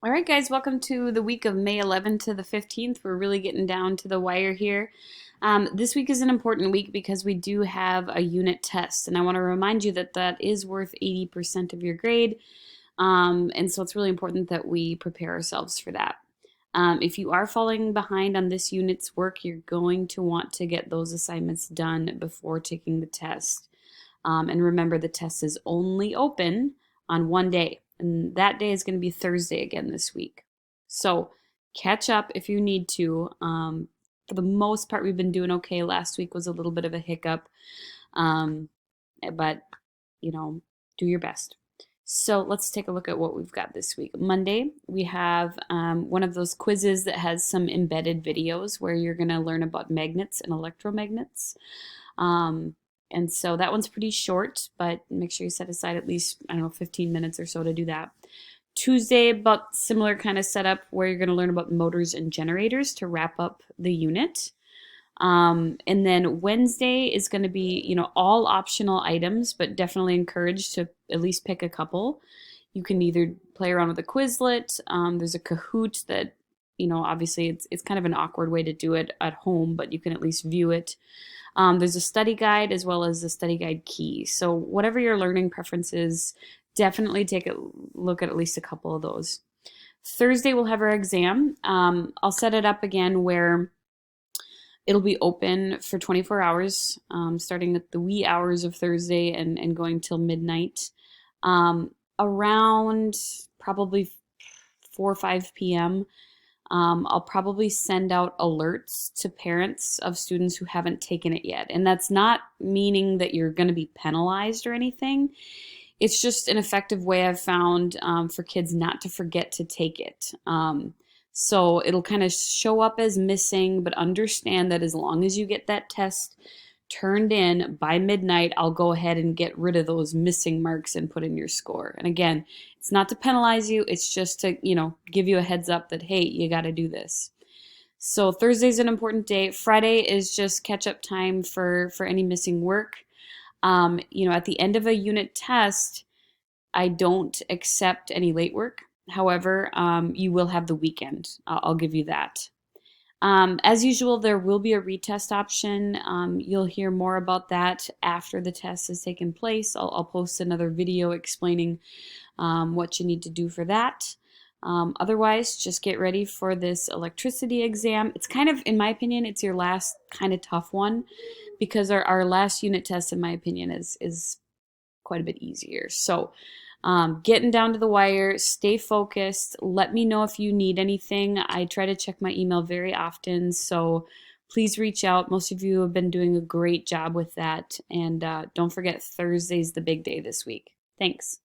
All right, guys, welcome to the week of May 11th to the 15th. We're really getting down to the wire here. This week is an important week because we do have a unit test, and I want to remind you that that is worth 80% of your grade. And so it's really important that we prepare ourselves for that. If you are falling behind on this unit's work, you're going to want to get those assignments done before taking the test. And remember, the test is only open on one day, and that day is going to be Thursday again this week. So catch up if you need to. For the most part, we've been doing okay. Last week was a little bit of a hiccup, um, but do your best. So let's take a look at what we've got this week. Monday, we have one of those quizzes that has some embedded videos where you're going to learn about magnets and electromagnets. And so that one's pretty short, but make sure you set aside at least, 15 minutes or so to do that. Tuesday, about similar kind of setup where you're going to learn about motors and generators to wrap up the unit. And then Wednesday is going to be, all optional items, but definitely encouraged to at least pick a couple. You can either play around with a Quizlet. There's a Kahoot that, obviously it's kind of an awkward way to do it at home, but you can at least view it. There's a study guide as well as a study guide key. So whatever your learning preferences, definitely take a look at least a couple of those. Thursday we'll have our exam. I'll set it up again where it'll be open for 24 hours, starting at the wee hours of Thursday and going till midnight. Around probably 4 or 5 p.m., I'll probably send out alerts to parents of students who haven't taken it yet. And that's not meaning that you're going to be penalized or anything. It's just an effective way I've found for kids not to forget to take it. So it'll kind of show up as missing, but understand that as long as you get that test turned in by midnight, I'll go ahead and get rid of those missing marks and put in your score. And again, it's not to penalize you, it's just to, give you a heads up that, hey, you got to do this. So Thursday's an important day. Friday is just catch up time for any missing work. At the end of a unit test, I don't accept any late work. However, you will have the weekend. I'll give you that. As usual, there will be a retest option. You'll hear more about that after the test has taken place. I'll post another video explaining what you need to do for that. Otherwise, just get ready for this electricity exam. It's kind of, in my opinion, it's your last kind of tough one because our last unit test, in my opinion, is quite a bit easier. So getting down to the wire, stay focused. Let me know if you need anything. I try to check my email very often, so please reach out. Most of you have been doing a great job with that. And don't forget, Thursday's the big day this week. Thanks.